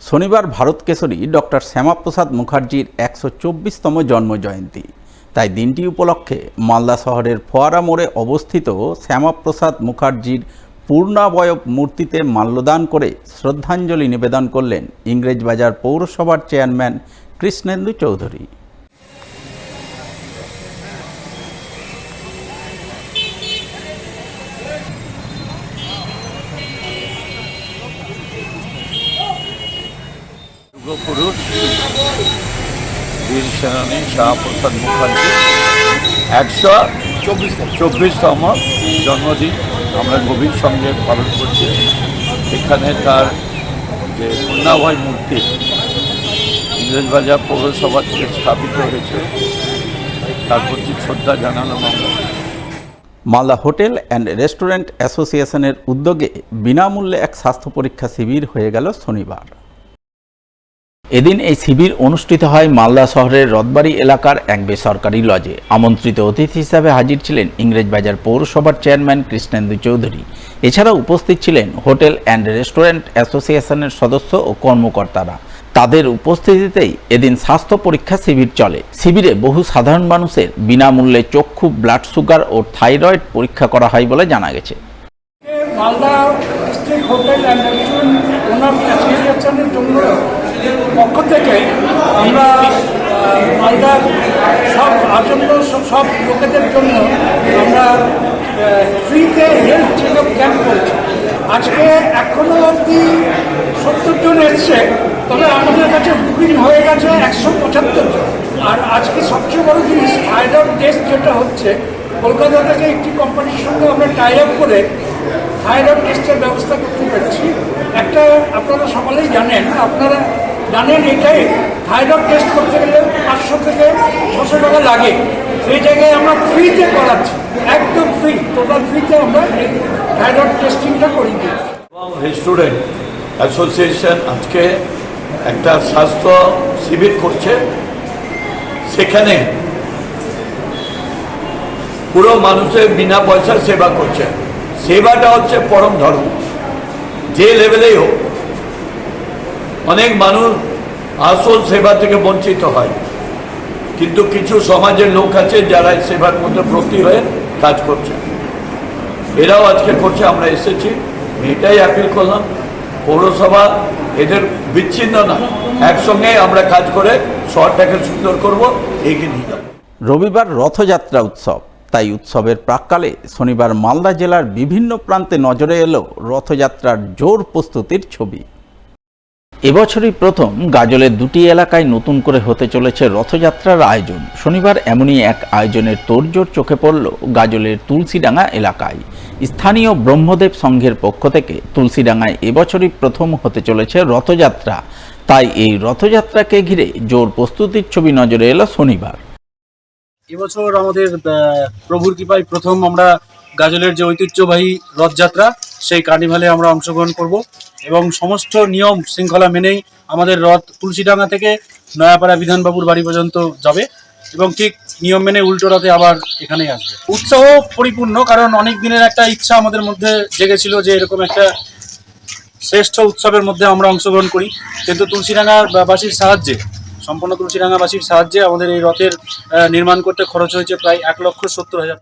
শনিবার ভারত কেশরী ডক্টর শ্যামাপ্রসাদ মুখার্জির ১২৪তম জন্মজয়ন্তী। তাই দিনটি উপলক্ষে মালদা শহরের ফোয়ারা মোড়ে অবস্থিত শ্যামাপ্রসাদ মুখার্জির পূর্ণাবয়ব মূর্তিতে মাল্যদান করে শ্রদ্ধাঞ্জলি নিবেদন করলেন ইংরেজবাজার পৌরসভার চেয়ারম্যান কৃষ্ণেন্দু চৌধুরী। পুরুষ বীর সেনানী শ্যামাপ্রসাদ মুখার্জি ১২৪তম জন্মদিন আমরা গভীর সঙ্গে পালন করছি। এখানে তার যে পূর্ণাবয় মূর্তি ইংরেজবাজার পৌরসভা থেকে স্থাপিত হয়েছে তার প্রতি শ্রদ্ধা জানালাম আমরা। মালদা হোটেল অ্যান্ড রেস্টুরেন্ট অ্যাসোসিয়েশনের উদ্যোগে বিনামূল্যে এক স্বাস্থ্য পরীক্ষা শিবির হয়ে গেল শনিবার। এদিন এই শিবির অনুষ্ঠিত হয় মালদা শহরের রথবাড়ি এলাকার এক বেসরকারি লজে। আমন্ত্রিত অতিথি হিসাবে হাজির ছিলেন ইংরেজবাজার পৌরসভার চেয়ারম্যান কৃষ্ণেন্দু চৌধুরী। এছাড়াও উপস্থিত ছিলেন হোটেল অ্যান্ড রেস্টুরেন্ট অ্যাসোসিয়েশনের সদস্য ও কর্মকর্তারা। তাদের উপস্থিতিতেই এদিন স্বাস্থ্য পরীক্ষা শিবির চলে। শিবিরে বহু সাধারণ মানুষের বিনামূল্যে চক্ষু, ব্লাড সুগার ও থাইরয়েড পরীক্ষা করা হয় বলে জানা গেছে। Malda district hotel and restaurant owner অ্যাসোসিয়েশনের জন্য পক্ষ থেকে আমরা মালদার সব আসন্ন সব লোকেদের জন্য আমরা ফ্রিতে হেলথ চেক আপ ক্যাম্প করছি। আজকে এখনও অবধি 70 জন এসছে, তবে আমাদের কাছে বুকিং হয়ে গেছে 175 জন। আর আজকে সবচেয়ে বড় জিনিস থাইরয়েড টেস্ট যেটা হচ্ছে, কলকাতা থেকে একটি কোম্পানির সঙ্গে আমরা টাই আপ করে থাইরয়েড টেস্টের ব্যবস্থা করতে পেরেছি। একটা আপনারা সকলেই জানেন, এটাই থাইরয়েড টেস্ট করতে গেলে 500 থেকে 600 টাকা লাগে। সেই জায়গায় আমরা ফ্রিতে করাচ্ছি, একদম ফ্রি, টোটাল ফ্রিতে আমরা এই থাইরয়েড টেস্টিংটা করি দিই। রেস্টুরেন্ট অ্যাসোসিয়েশন আজকে একটা স্বাস্থ্য শিবির করছে। সেখানে পুরো মানুষের বিনা পয়সা সেবা করছে। সেবাটা হচ্ছে পরম ধর্ম, যে লেভেলেই হোক। অনেক মানুষ আসল সেবা থেকে বঞ্চিত হয়, কিন্তু কিছু সমাজের লোক আছে যারা এই সেবার মধ্যে ব্রতী হয়ে কাজ করছে। এরাও আজকে করছে, আমরা এসেছি। এটাই অ্যাপিল করলাম, পৌরসভা এদের বিচ্ছিন্ন না, একসঙ্গে আমরা কাজ করে শহরটাকে সুন্দর করব, এগিয়ে নিয়ে যাব। রবিবার রথযাত্রা উৎসব, তাই উৎসবের প্রাক্কালে শনিবার মালদা জেলার বিভিন্ন প্রান্তে নজরে এলো রথযাত্রার জোর প্রস্তুতির ছবি। এবছরই প্রথম গাজলের দুটি এলাকায় নতুন করে হতে চলেছে রথযাত্রার আয়োজন। শনিবার এমনই এক আয়োজনের তোড়জোড় চোখে পড়ল গাজলের তুলসীডাঙ্গা এলাকায়। স্থানীয় ব্রহ্মদেব সংঘের পক্ষ থেকে তুলসীডাঙ্গায় এবছরই প্রথম হতে চলেছে রথযাত্রা। তাই এই রথযাত্রাকে ঘিরে জোর প্রস্তুতির ছবি নজরে এলো শনিবার। এবছর আমাদের প্রভুর কৃপায় প্রথম আমরা গাজলের যে ঐতিহ্যবাহী রথযাত্রা, সেই কার্নিভালে আমরা অংশগ্রহণ করব এবং সমস্ত নিয়ম শৃঙ্খলা মেনেই আমাদের রথ তুলসীডাঙ্গা থেকে নয়াপাড়া বিধানবাবুর বাড়ি পর্যন্ত যাবে এবং ঠিক নিয়ম মেনে উল্টো রথে আবার এখানেই আসবে। উৎসাহ পরিপূর্ণ, কারণ অনেক দিনের একটা ইচ্ছা আমাদের মধ্যে জেগেছিল যে এরকম একটা শ্রেষ্ঠ উৎসবের মধ্যে আমরা অংশগ্রহণ করি। কিন্তু তুলসীডাঙ্গাবাসীর সাহায্যে, সম্পূর্ণ তুলসীডাঙ্গাবাসীর সাহায্যে আমাদের এই রথের নির্মাণ করতে খরচ হয়েছে প্রায় 1,70,000 টাকা।